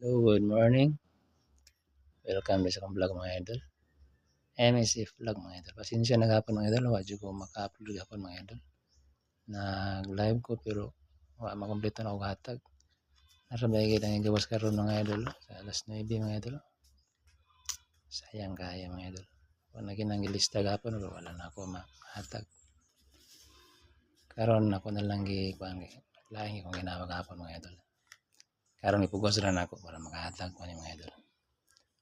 Hello, good morning. Welcome sa akong vlog mga idol. MSF vlog mga idol. Pasensya na gapon mga idol, wa jud ko maka-upload gapon mga idol. Nag-live ko pero wa makumpleto na og hatag. Narabay gid ang gawas karon mga idol sa alas 9 mga idol. Sayang kaya mga idol. Kung naginang gilista gapon pero wala na ako mahatag. Karon ako na lang gi kuan lain kung ginawa gapon mga idol. Karon ipugos ra na ako para makahatag ko ni mga idol.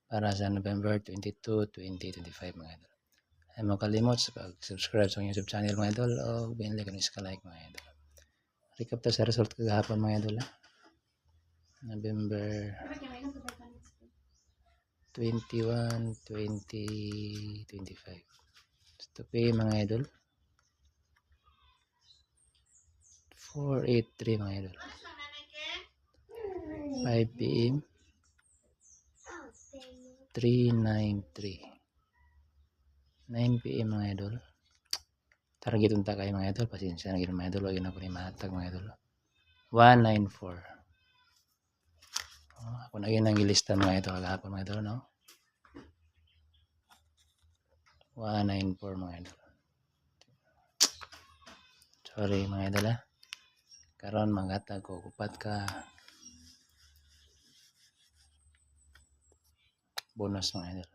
Para sa November 22, 2025 mga idol. Ay mo kalimot sa pag-subscribe sa YouTube channel mga idol o binili ko sa like mga idol. Recap ta sa result kagahapon mga idol. November 21, 2025. To pay mga idol. 483 mga idol. 5 PM 393. 9 PM mga idol. Target unta kayo mga idol. Pasensya na gid mga idol. Wag na ko ni mahatag mga idol. 194. Ako na yun ang ilista mga idol kagahapon mga idol, no? 194 mga idol. Sorry mga idol ha. Karon maghatag ko upat ka bonus mga idol.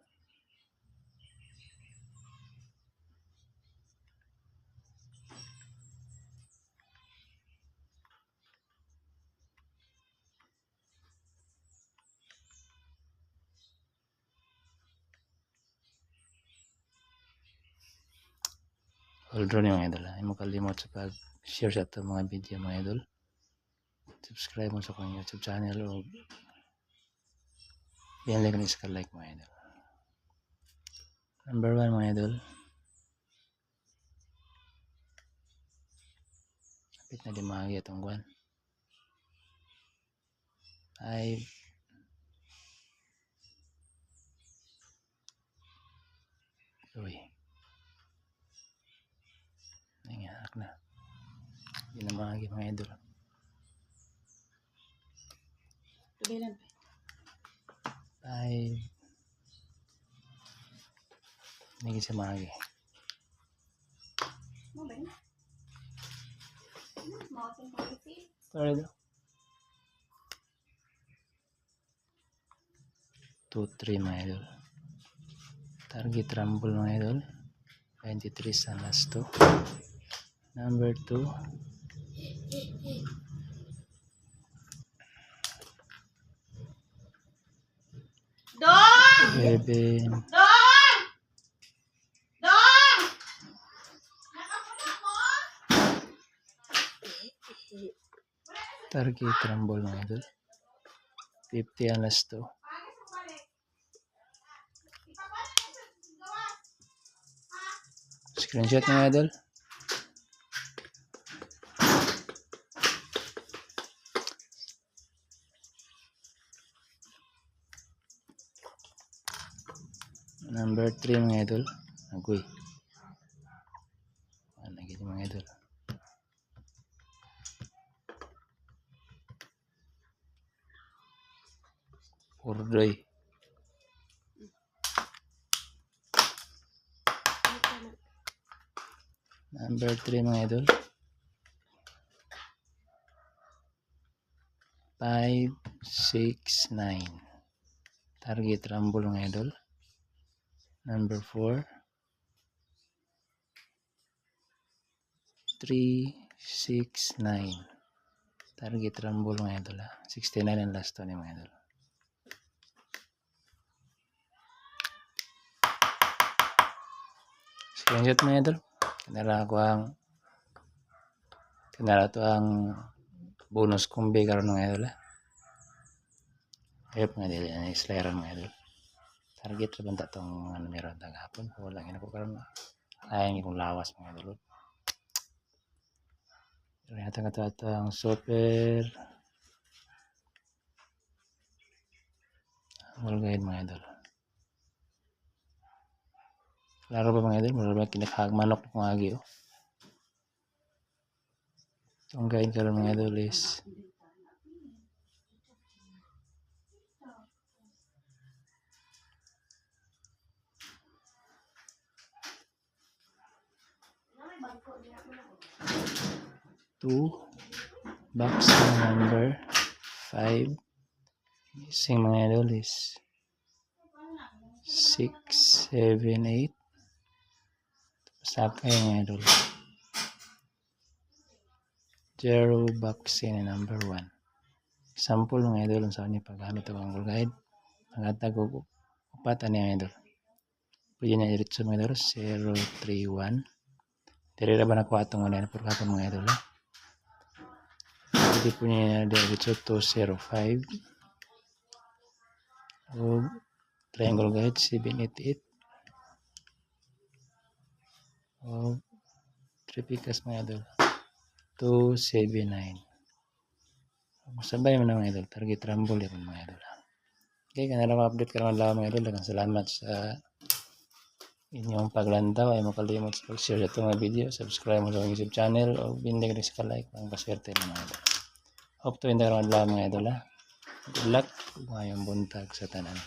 Hold on mga idol ha. Ay mo kalimot sa pag-share sa itong mga video mga idol. Subscribe mo sa akong YouTube channel o like ni sa like mga idol. Number 1 mga idol. Kapit na dimagi itong kuwan. 5 Uy. Nangyahak na. Hindi na mahagi mga idol. Tubilan. 5 Hindi sa mahagi. Mo ba yun? Mountain Coffee. Sorry daw. 2-3 mga idol. Target rumble mga idol. 23 sa last 2. Number 2. Dong! 11. Dong! Dong! Target rumble mga idol. 50 ang last 2. Screenshot mga idol. Number 3 mga idol. Agoy. Ano gito mga idol. Urdoy. Number 3 mga idol. 5, 6, 9. Target rumble mga idol. Number 4. 3, 6, 9. Target rumble mga idol. 69 ang last 2 ni mga idol. Screenshot mga idol. Kanara to ang bonus kumbi karon mga idol. Ayop nga dili na islayaran mga idol. Target ra banta tong meron tagahapon. Wala gina ko karon. Ayang kong lawas mga idol. Ternyata kata ang super wall guide mga idol. Klaro ba mga idol? Mura ba kinakahagmanok ng agi oh. Itong guide karon mga idol is 2, box number 5. Missing mga idol is 6, 7, 8. Sakay mga idol. 0 box in number 1. Example mga idol sa ni paggamit ang Google Guide. Magatag og upat ani mga idol. Pwede na diretso mga idol 0, 3, 1. Diri ra ba nakuha atong online for kapon mga idol. Pwede po niya diretso 2, 0, 5. O triangle guide 788 o tripicas mga idol 279. Sabay mo na mga idol, target rumble yan mga idol. Okay, kanila update karon lang mga idol. Daghang salamat sa inyong paglantaw. Ay makalimot sa pag-share sa itong video, subscribe mo sa YouTube channel o bindig rin sa like ang paswerte mga idol. Hope to in the karon lang mga idol. Good luck ngayong buntag sa tanan.